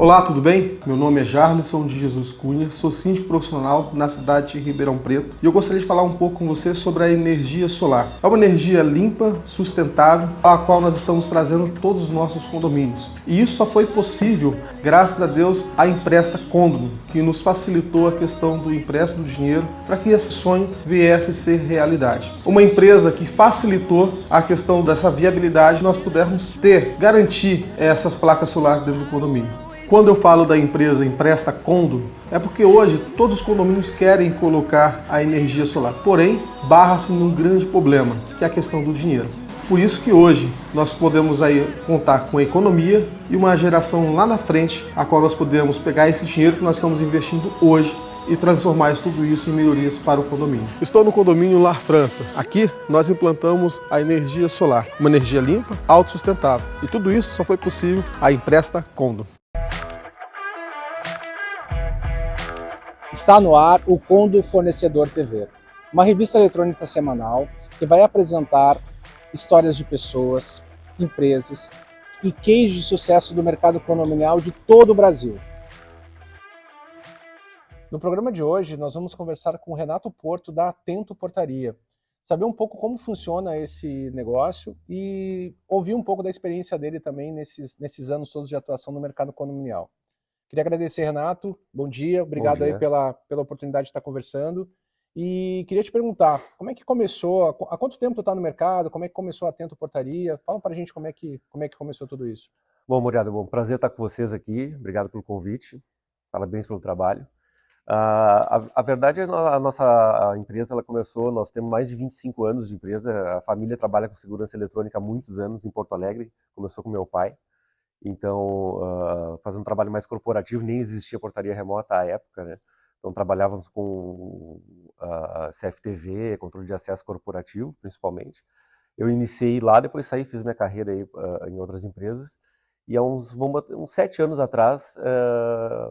Olá, tudo bem? Meu nome é Jarlisson de Jesus Cunha, sou síndico profissional na cidade de Ribeirão Preto e eu gostaria de falar um pouco com você sobre a energia solar. É uma energia limpa, sustentável, a qual nós estamos trazendo todos os nossos condomínios. E isso só foi possível, graças a Deus, à Empresta Condom, que nos facilitou a questão do empréstimo do dinheiro para que esse sonho viesse ser realidade. Uma empresa que facilitou a questão dessa viabilidade, nós pudermos garantir essas placas solares dentro do condomínio. Quando eu falo da empresa Empresta Condom, é porque hoje todos os condomínios querem colocar a energia solar. Porém, barra-se num grande problema, que é a questão do dinheiro. Por isso que hoje nós podemos aí contar com a economia e uma geração lá na frente, a qual nós podemos pegar esse dinheiro que nós estamos investindo hoje e transformar tudo isso em melhorias para o condomínio. Estou no condomínio Lar França. Aqui nós implantamos a energia solar, uma energia limpa, autossustentável. E tudo isso só foi possível a Empresta Condom. Está no ar o Condom Fornecedor TV, uma revista eletrônica semanal que vai apresentar histórias de pessoas, empresas e cases de sucesso do mercado condominial de todo o Brasil. No programa de hoje, nós vamos conversar com o Renato Porto, da Atento Portaria, saber um pouco como funciona esse negócio e ouvir um pouco da experiência dele também nesses anos todos de atuação no mercado condominial. Queria agradecer, Renato. Bom dia, obrigado Bom dia. aí pela oportunidade de estar conversando. E queria te perguntar, como é que começou, há quanto tempo tu está no mercado, como é que começou a Atento Portaria? Fala para a gente como é que começou tudo isso. Bom, Moriado, prazer estar com vocês aqui, obrigado pelo convite, parabéns pelo trabalho. A verdade é que a nossa empresa ela começou, nós temos mais de 25 anos de empresa, a família trabalha com segurança eletrônica há muitos anos em Porto Alegre, começou com meu pai. Então, fazendo um trabalho mais corporativo, nem existia portaria remota à época, né? Então, trabalhávamos com CFTV, controle de acesso corporativo, principalmente. Eu iniciei lá, depois saí, fiz minha carreira aí, em outras empresas. E há uns 7 anos atrás,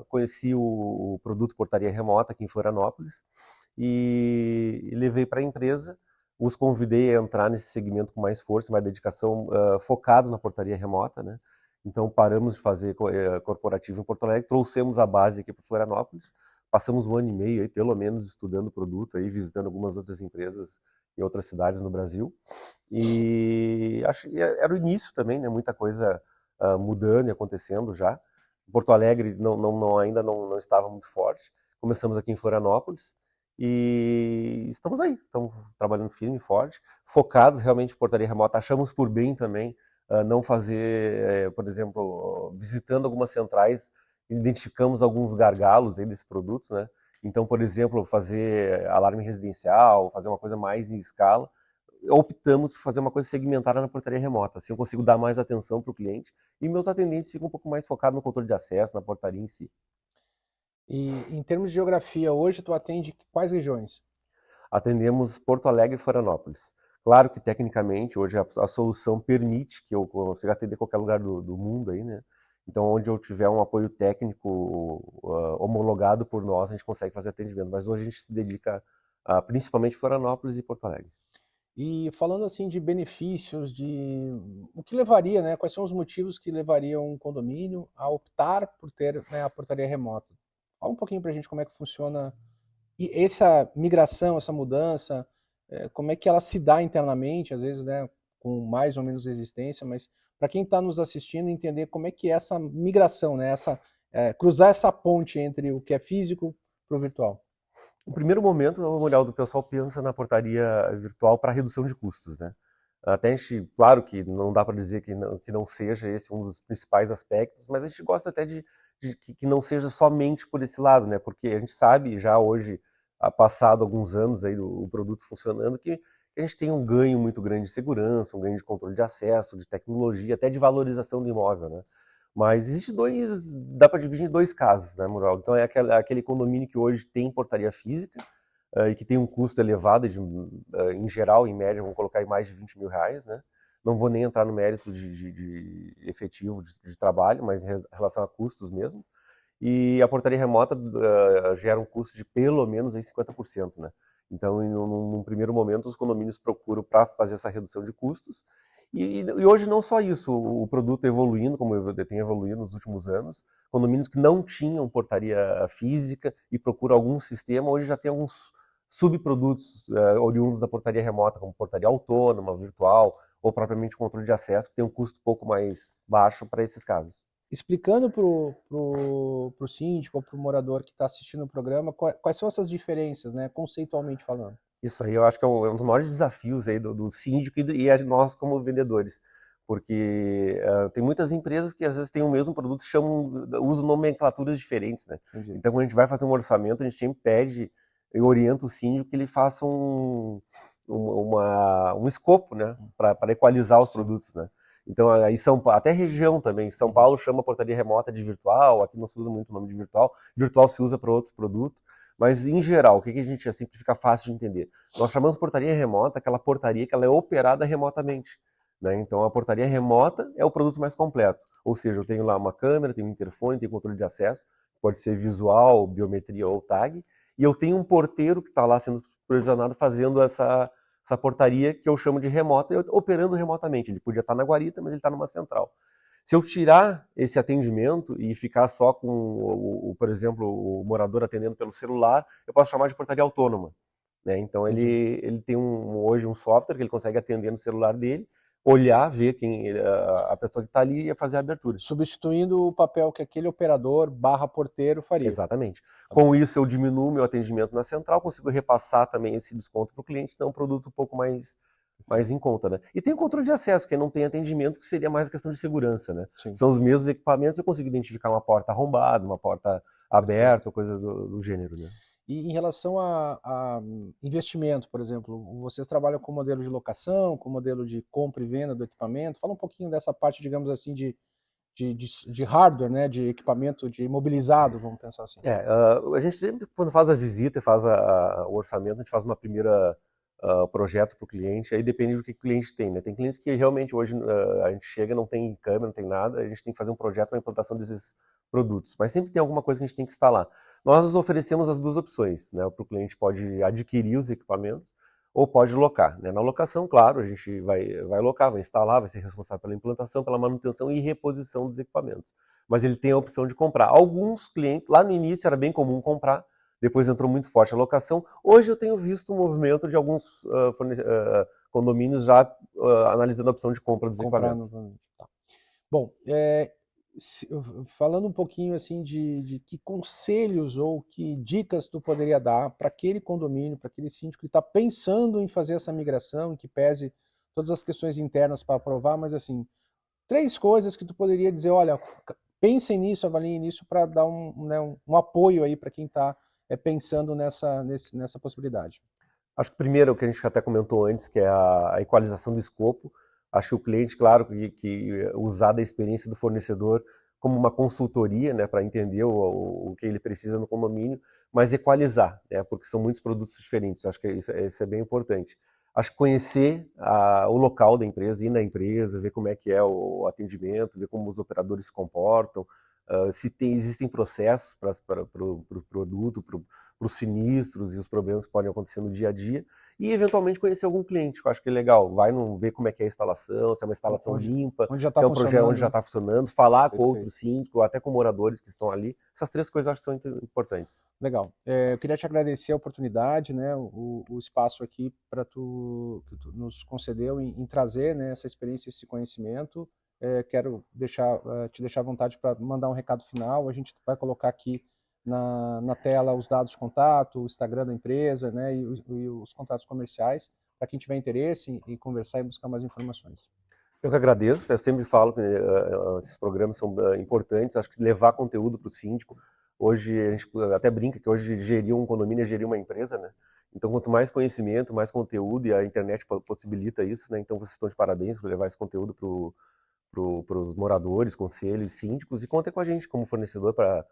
conheci o produto Portaria Remota aqui em Florianópolis e levei para a empresa. Os convidei a entrar nesse segmento com mais força, mais dedicação, focado na portaria remota, né? Então paramos de fazer corporativo em Porto Alegre, trouxemos a base aqui para Florianópolis, passamos 1 ano e meio aí, pelo menos, estudando o produto, aí, visitando algumas outras empresas em outras cidades no Brasil. E acho que era o início também, né? Muita coisa mudando e acontecendo já. Porto Alegre ainda não estava muito forte. Começamos aqui em Florianópolis e estamos aí, estamos trabalhando firme e forte, focados realmente em portaria remota. Achamos por bem também não fazer, por exemplo, visitando algumas centrais, identificamos alguns gargalos aí desse produto, né? Então, por exemplo, fazer alarme residencial, fazer uma coisa mais em escala, optamos por fazer uma coisa segmentada na portaria remota, assim eu consigo dar mais atenção para o cliente e meus atendentes ficam um pouco mais focados no controle de acesso, na portaria em si. E em termos de geografia, hoje tu atende quais regiões? Atendemos Porto Alegre e Florianópolis. Claro que, tecnicamente, hoje a solução permite que eu consiga atender qualquer lugar do mundo aí, né? Então, onde eu tiver um apoio técnico homologado por nós, a gente consegue fazer atendimento. Mas hoje a gente se dedica principalmente a Florianópolis e Porto Alegre. E falando assim de benefícios, o que levaria, né? Quais são os motivos que levariam um condomínio a optar por ter, né, a portaria remota? Fala um pouquinho para a gente como é que funciona e essa migração, essa mudança, como é que ela se dá internamente, às vezes, né, com mais ou menos resistência, mas para quem está nos assistindo entender como é que é essa migração, né, cruzar essa ponte entre o que é físico para o virtual. No primeiro momento, o pessoal pensa na portaria virtual para redução de custos, né? Até a gente, claro que não dá para dizer que não seja esse um dos principais aspectos, mas a gente gosta até de que não seja somente por esse lado, né? Porque a gente sabe já hoje, passado alguns anos aí do produto funcionando, que a gente tem um ganho muito grande de segurança, um ganho de controle de acesso, de tecnologia, até de valorização do imóvel, né? Mas dá para dividir em 2 casos, né, Mural? Então é aquele condomínio que hoje tem portaria física e que tem um custo elevado, em geral, em média, vamos colocar aí mais de R$20 mil, né? Não vou nem entrar no mérito de efetivo de trabalho, mas em relação a custos mesmo. E a portaria remota gera um custo de pelo menos aí 50%, né? Então, num primeiro momento, os condomínios procuram para fazer essa redução de custos E hoje não só isso, o produto evoluindo, como tem evoluído nos últimos anos, condomínios que não tinham portaria física e procuram algum sistema, hoje já tem alguns subprodutos oriundos da portaria remota, como portaria autônoma, virtual, ou propriamente controle de acesso, que tem um custo um pouco mais baixo para esses casos. Explicando para o síndico ou para o morador que está assistindo o programa, quais são essas diferenças, né, conceitualmente falando? Isso aí eu acho que é um dos maiores desafios aí do síndico e nós como vendedores, porque tem muitas empresas que às vezes têm o mesmo produto e usam nomenclaturas diferentes, né? Entendi. Então quando a gente vai fazer um orçamento, a gente sempre pede e orienta o síndico que ele faça um escopo, né, para equalizar os produtos, né? Então aí até região também, São Paulo chama a portaria remota de virtual, aqui não se usa muito o nome de virtual, virtual se usa para outro produto. Mas, em geral, o que a gente, assim, fica fácil de entender? Nós chamamos portaria remota aquela portaria que ela é operada remotamente, né? Então, a portaria remota é o produto mais completo. Ou seja, eu tenho lá uma câmera, tenho um interfone, tenho controle de acesso, pode ser visual, biometria ou tag, e eu tenho um porteiro que está lá sendo supervisionado fazendo essa portaria que eu chamo de remota, operando remotamente. Ele podia estar na guarita, mas ele está numa central. Se eu tirar esse atendimento e ficar só com, por exemplo, o morador atendendo pelo celular, eu posso chamar de portaria autônoma, né? Então ele tem hoje um software que ele consegue atender no celular dele, olhar, ver a pessoa que está ali e fazer a abertura. Substituindo o papel que aquele operador / porteiro faria. Exatamente. Com isso eu diminuo o meu atendimento na central, consigo repassar também esse desconto para o cliente, então é um produto um pouco mais em conta, né? E tem o controle de acesso, quem não tem atendimento, que seria mais a questão de segurança, né? Sim. São os mesmos equipamentos, eu consigo identificar uma porta arrombada, uma porta aberta, coisa do gênero, né? E em relação a investimento, por exemplo, vocês trabalham com modelo de locação, com modelo de compra e venda do equipamento? Fala um pouquinho dessa parte, digamos assim, de hardware, né? De equipamento de imobilizado, vamos pensar assim. A gente sempre, quando faz a visita e faz o orçamento, a gente faz uma primeira projeto para o cliente, aí depende do que o cliente tem, né? Tem clientes que realmente hoje a gente chega, não tem câmera, não tem nada, a gente tem que fazer um projeto para a implantação desses produtos, mas sempre tem alguma coisa que a gente tem que instalar. Nós oferecemos as duas opções, né? Para o cliente pode adquirir os equipamentos ou pode locar, né? Na locação, claro, a gente vai locar, vai instalar, vai ser responsável pela implantação, pela manutenção e reposição dos equipamentos, mas ele tem a opção de comprar. Alguns clientes, lá no início era bem comum comprar, depois entrou muito forte a locação. Hoje eu tenho visto um movimento de alguns condomínios já analisando a opção de compra dos equipamentos. Tá. Bom, falando um pouquinho assim de que conselhos ou que dicas tu poderia dar para aquele condomínio, para aquele síndico que está pensando em fazer essa migração, que pese todas as questões internas para aprovar, mas assim, 3 coisas que tu poderia dizer, olha, pensem nisso, avaliem nisso para dar um apoio aí para quem está pensando nessa possibilidade. Acho que primeiro, o que a gente até comentou antes, que é a equalização do escopo. Acho que o cliente, claro, que usar da experiência do fornecedor como uma consultoria, né, para entender o que ele precisa no condomínio, mas equalizar, né, porque são muitos produtos diferentes. Acho que isso é bem importante. Acho que conhecer o local da empresa, ir na empresa, ver como é que é o atendimento, ver como os operadores se comportam, se existem processos para o produto, para os sinistros e os problemas que podem acontecer no dia a dia, e eventualmente conhecer algum cliente, que eu acho que é legal. Vai ver como é que é a instalação, se é uma instalação limpa, se é um projeto onde já está funcionando, falar com outros síndicos, ou até com moradores que estão ali. Essas 3 coisas eu acho que são importantes. Legal. Eu queria te agradecer a oportunidade, né, o espaço aqui que tu nos concedeu em trazer, né, essa experiência, esse conhecimento. Quero te deixar à vontade para mandar um recado final. A gente vai colocar aqui na tela os dados de contato, o Instagram da empresa, né, e os contatos comerciais, para quem tiver interesse em conversar e buscar mais informações. Eu que agradeço, eu sempre falo que esses programas são importantes, acho que levar conteúdo para o síndico. Hoje, a gente até brinca que hoje gerir um condomínio é gerir uma empresa, né? Então, quanto mais conhecimento, mais conteúdo, e a internet possibilita isso, né? Então, vocês estão de parabéns por levar esse conteúdo para os moradores, conselhos, síndicos, e contem com a gente como fornecedor para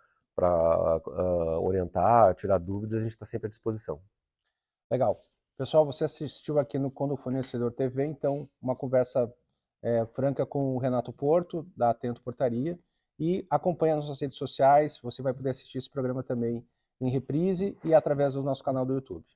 orientar, tirar dúvidas, a gente está sempre à disposição. Legal. Pessoal, você assistiu aqui no Condo Fornecedor TV, então uma conversa franca com o Renato Porto, da Atento Portaria, e acompanha nas nossas redes sociais, você vai poder assistir esse programa também em reprise e através do nosso canal do YouTube.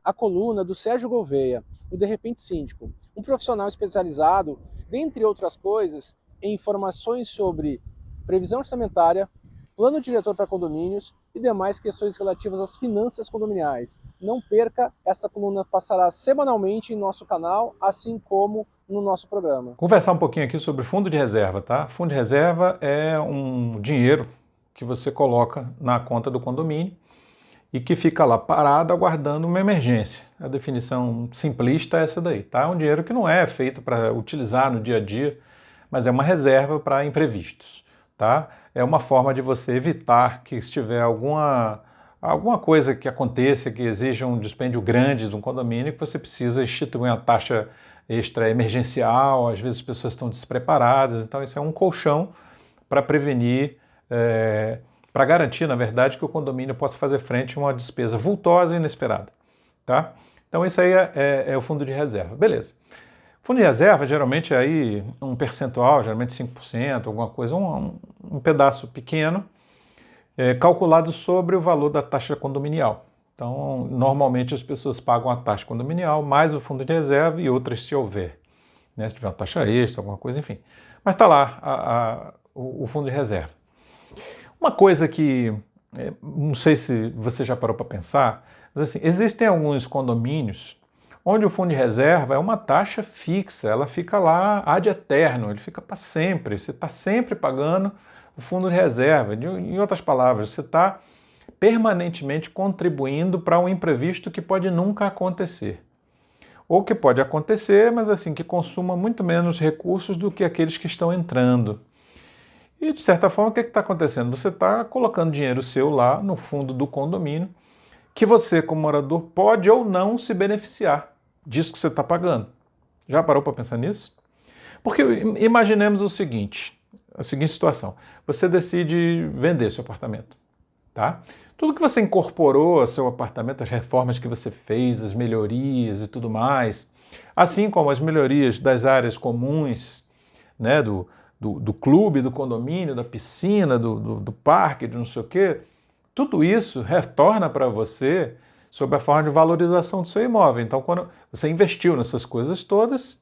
a coluna do Sérgio Gouveia, o De Repente Síndico, um profissional especializado, dentre outras coisas, em informações sobre previsão orçamentária, plano diretor para condomínios e demais questões relativas às finanças condominiais. Não perca, essa coluna passará semanalmente em nosso canal, assim como no nosso programa. Conversar um pouquinho aqui sobre fundo de reserva, tá? Fundo de reserva é um dinheiro que você coloca na conta do condomínio e que fica lá parado aguardando uma emergência. A definição simplista é essa daí, tá? É um dinheiro que não é feito para utilizar no dia a dia, mas é uma reserva para imprevistos, tá? É uma forma de você evitar que se tiver alguma coisa que aconteça, que exija um dispêndio grande de um condomínio, que você precisa instituir uma taxa extra emergencial, às vezes as pessoas estão despreparadas, então isso é um colchão para prevenir, para garantir, na verdade, que o condomínio possa fazer frente a uma despesa vultosa e inesperada, tá? Então isso aí é o fundo de reserva, beleza. Fundo de reserva geralmente é aí um percentual, geralmente 5%, alguma coisa, um pedaço pequeno, calculado sobre o valor da taxa condominial. Então, normalmente as pessoas pagam a taxa condominial, mais o fundo de reserva e outras se houver, né? Se tiver uma taxa extra, alguma coisa, enfim. Mas está lá o fundo de reserva. Uma coisa que, não sei se você já parou para pensar, mas assim, existem alguns condomínios onde o fundo de reserva é uma taxa fixa, ela fica lá ad eterno, ele fica para sempre, você está sempre pagando o fundo de reserva. Em outras palavras, você está permanentemente contribuindo para um imprevisto que pode nunca acontecer. Ou que pode acontecer, mas assim, que consuma muito menos recursos do que aqueles que estão entrando. E de certa forma, o que está acontecendo? Você está colocando dinheiro seu lá no fundo do condomínio, que você, como morador, pode ou não se beneficiar disso que você está pagando. Já parou para pensar nisso? Porque imaginemos a seguinte situação. Você decide vender seu apartamento, tá? Tudo que você incorporou ao seu apartamento, as reformas que você fez, as melhorias e tudo mais, assim como as melhorias das áreas comuns, né, do clube, do condomínio, da piscina, do parque, de não sei o quê, tudo isso retorna para você sob a forma de valorização do seu imóvel. Então, quando você investiu nessas coisas todas,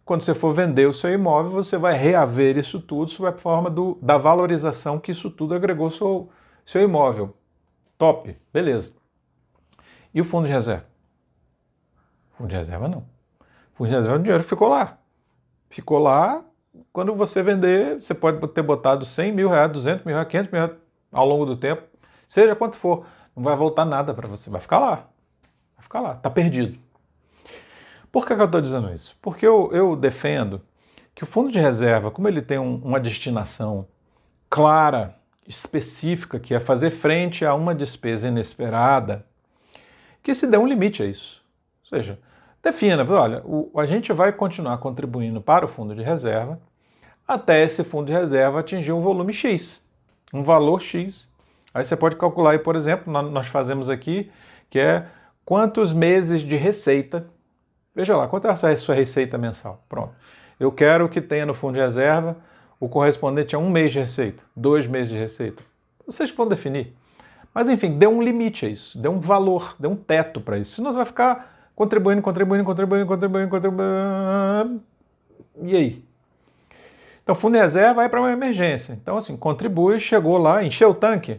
quando você for vender o seu imóvel, você vai reaver isso tudo sob a forma da valorização que isso tudo agregou ao seu imóvel. Top, beleza. E o fundo de reserva? Fundo de reserva não. Fundo de reserva, o dinheiro ficou lá. Ficou lá, quando você vender, você pode ter botado 100 mil reais, 200 mil reais, 500 mil reais ao longo do tempo, seja quanto for, não vai voltar nada para você, vai ficar lá. Vai ficar lá, está perdido. Por que eu estou dizendo isso? Porque eu defendo que o fundo de reserva, como ele tem uma destinação clara, específica, que é fazer frente a uma despesa inesperada, que se dê um limite a isso. Ou seja, defina, olha, a gente vai continuar contribuindo para o fundo de reserva até esse fundo de reserva atingir um volume X, um valor X. Aí você pode calcular aí, por exemplo, nós fazemos aqui, que é quantos meses de receita. Veja lá, quanto é a sua receita mensal? Pronto. Eu quero que tenha no fundo de reserva o correspondente a 1 mês de receita, 2 meses de receita. Vocês vão definir. Mas enfim, dê um limite a isso, dê um valor, dê um teto para isso. Senão você vai ficar contribuindo. E aí? Então, fundo de reserva vai para uma emergência. Então, assim, contribui, chegou lá, encheu o tanque.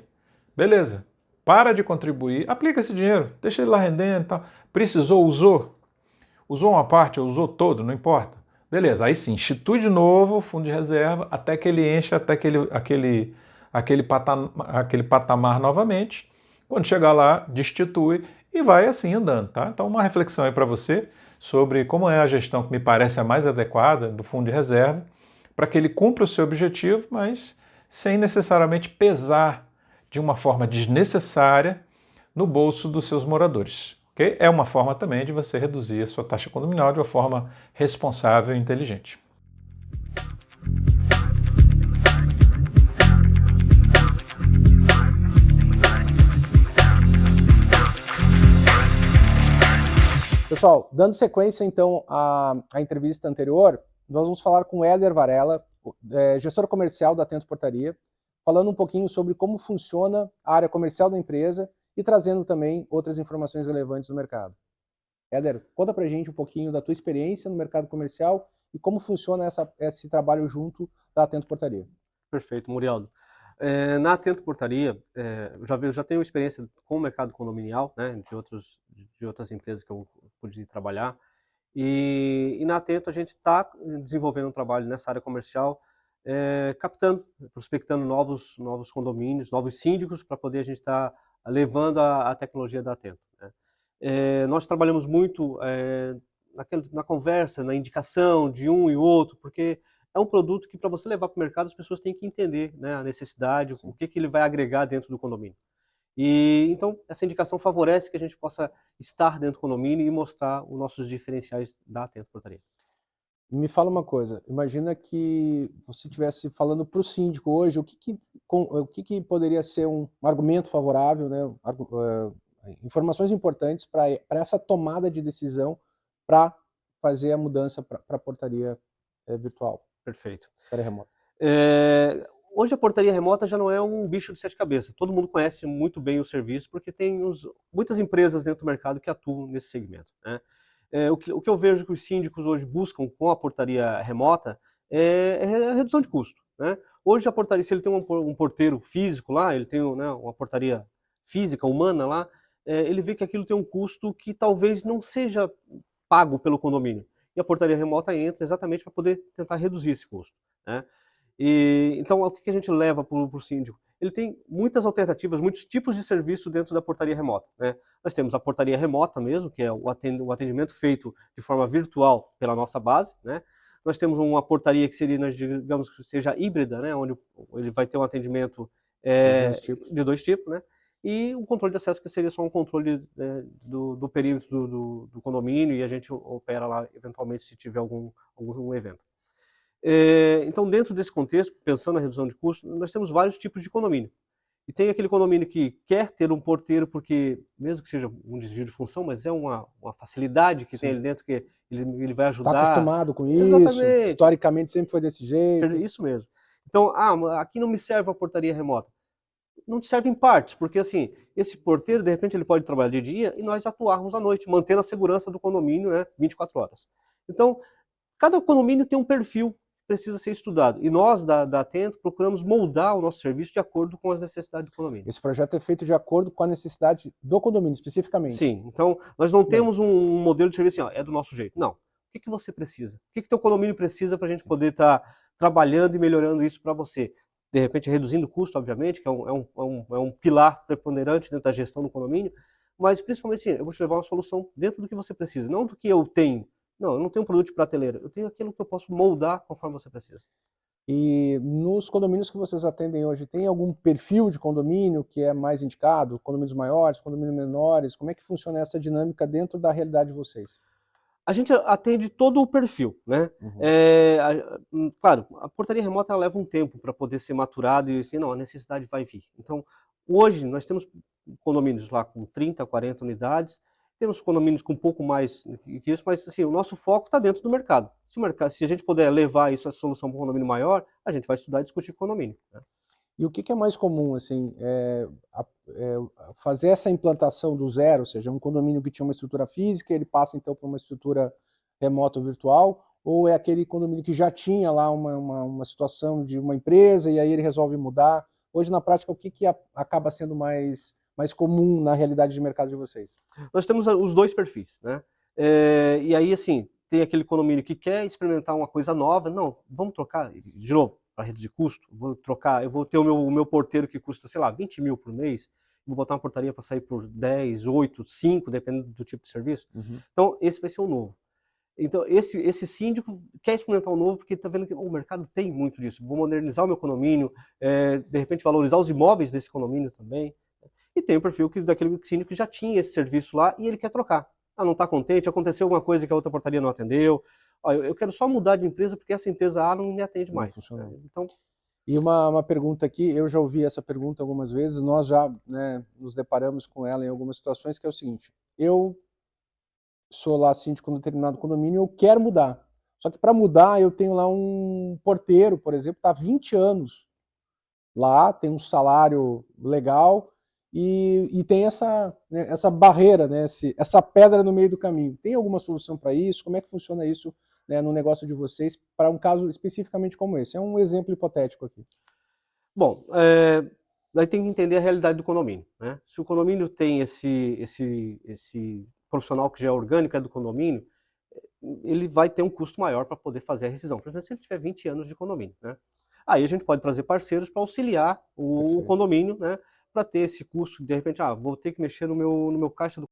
Beleza. Para de contribuir, aplica esse dinheiro, deixa ele lá rendendo e tal. Precisou, usou. Usou uma parte, usou todo, não importa. Beleza, aí sim, institui de novo o fundo de reserva até que ele encha, até aquele patamar novamente. Quando chegar lá, destitui e vai assim andando, tá? Então uma reflexão aí para você sobre como é a gestão que me parece a mais adequada do fundo de reserva, para que ele cumpra o seu objetivo, mas sem necessariamente pesar de uma forma desnecessária no bolso dos seus moradores. Okay? É uma forma também de você reduzir a sua taxa condominial de uma forma responsável e inteligente. Pessoal, dando sequência então à entrevista anterior, nós vamos falar com o Éder Varela, gestor comercial da Atento Portaria, falando um pouquinho sobre como funciona a área comercial da empresa e trazendo também outras informações relevantes do mercado. Éder, conta pra gente um pouquinho da tua experiência no mercado comercial e como funciona esse trabalho junto da Atento Portaria. Perfeito, Murialdo. Na Atento Portaria, eu já tenho experiência com o mercado condominial, né, de outras empresas que eu pude trabalhar. E na Atento a gente está desenvolvendo um trabalho nessa área comercial, captando, prospectando novos condomínios, novos síndicos, para poder a gente estar levando a tecnologia da Atento, né. Nós trabalhamos muito na conversa, na indicação de um e outro, porque é um produto que, para você levar para o mercado, as pessoas têm que entender, né, a necessidade, o que ele vai agregar dentro do condomínio. E então essa indicação favorece que a gente possa estar dentro do condomínio e mostrar os nossos diferenciais da Atento Portaria. Me fala uma coisa, imagina que você estivesse falando para o síndico hoje, o que poderia ser um argumento favorável, né, informações importantes para essa tomada de decisão para fazer a mudança para a portaria virtual. Perfeito. Portaria remota. Hoje a portaria remota já não é um bicho de sete cabeças. Todo mundo conhece muito bem o serviço, porque tem muitas empresas dentro do mercado que atuam nesse segmento, né? O que eu vejo que os síndicos hoje buscam com a portaria remota é a redução de custo, né? Hoje a portaria, se ele tem um porteiro físico lá, ele tem, né, uma portaria física, humana lá, ele vê que aquilo tem um custo que talvez não seja pago pelo condomínio. E a portaria remota entra exatamente para poder tentar reduzir esse custo, né? Então, o que a gente leva para o síndico? Ele tem muitas alternativas, muitos tipos de serviço dentro da portaria remota, né? Nós temos a portaria remota mesmo, que é o atendimento feito de forma virtual pela nossa base, né? Nós temos uma portaria que seria, digamos que seja híbrida, né? Onde ele vai ter um atendimento de dois tipos, né? E o controle de acesso, que seria só um controle do perímetro do condomínio, e a gente opera lá eventualmente se tiver algum evento. Então, dentro desse contexto, pensando na redução de custos, nós temos vários tipos de condomínio. E tem aquele condomínio que quer ter um porteiro porque, mesmo que seja um desvio de função, mas é uma facilidade que tem ali dentro, que ele vai ajudar. Está acostumado com isso, exatamente. Historicamente sempre foi desse jeito. Isso mesmo. Então, aqui não me serve a portaria remota. Não te serve em partes, porque assim, esse porteiro, de repente, ele pode trabalhar de dia e nós atuarmos à noite, mantendo a segurança do condomínio, né, 24 horas. Então, cada condomínio tem um perfil que precisa ser estudado. E nós, da Atento, procuramos moldar o nosso serviço de acordo com as necessidades do condomínio. Esse projeto é feito de acordo com a necessidade do condomínio, especificamente. Sim. Então, nós não temos um modelo de serviço assim, é do nosso jeito. Não. O que você precisa? O que teu condomínio precisa para a gente poder estar trabalhando e melhorando isso para você? De repente, reduzindo o custo, obviamente, que é um pilar preponderante dentro da gestão do condomínio, mas principalmente assim, eu vou te levar uma solução dentro do que você precisa, não do que eu tenho. Não, eu não tenho um produto de prateleira, eu tenho aquilo que eu posso moldar conforme você precisa. E nos condomínios que vocês atendem hoje, tem algum perfil de condomínio que é mais indicado? Condomínios maiores, condomínios menores? Como é que funciona essa dinâmica dentro da realidade de vocês? A gente atende todo o perfil, né? Claro, a portaria remota ela leva um tempo para poder ser maturada e assim, não, a necessidade vai vir. Então, hoje nós temos condomínios lá com 30, 40 unidades, temos condomínios com um pouco mais que isso, mas assim, o nosso foco está dentro do mercado. Se a gente puder levar isso, a solução para um condomínio maior, a gente vai estudar e discutir com o condomínio, né? E o que é mais comum, assim, fazer essa implantação do zero, ou seja, um condomínio que tinha uma estrutura física, ele passa então para uma estrutura remota ou virtual, ou é aquele condomínio que já tinha lá uma situação de uma empresa e aí ele resolve mudar? Hoje, na prática, o que acaba sendo mais comum na realidade de mercado de vocês? Nós temos os dois perfis, né? E aí, assim, tem aquele condomínio que quer experimentar uma coisa nova, não, vamos trocar, de novo, para reduzir custo, eu vou ter o meu porteiro que custa, sei lá, 20 mil por mês, vou botar uma portaria para sair por 10, 8, 5, dependendo do tipo de serviço. Então, esse vai ser o novo. Então, esse síndico quer experimentar o novo porque está vendo que o mercado tem muito disso. Vou modernizar o meu condomínio, de repente valorizar os imóveis desse condomínio também. E tem o perfil daquele síndico que já tinha esse serviço lá e ele quer trocar. Não está contente, aconteceu alguma coisa que a outra portaria não atendeu. Eu quero só mudar de empresa porque essa empresa A não me atende mais. Então... E uma pergunta aqui, eu já ouvi essa pergunta algumas vezes, nós já, né, nos deparamos com ela em algumas situações, que é o seguinte: eu sou lá síndico de um determinado condomínio, eu quero mudar. Só que para mudar eu tenho lá um porteiro, por exemplo, está há 20 anos lá, tem um salário legal, e tem essa, né, essa barreira, né, essa pedra no meio do caminho. Tem alguma solução para isso? Como é que funciona isso, né, no negócio de vocês para um caso especificamente como esse? É um exemplo hipotético aqui. Bom, daí tem que entender a realidade do condomínio, né? Se o condomínio tem esse profissional que já é orgânico, é do condomínio, ele vai ter um custo maior para poder fazer a rescisão, principalmente se ele tiver 20 anos de condomínio, né? Aí a gente pode trazer parceiros para auxiliar o condomínio, né? Para ter esse custo, de repente, vou ter que mexer no meu caixa do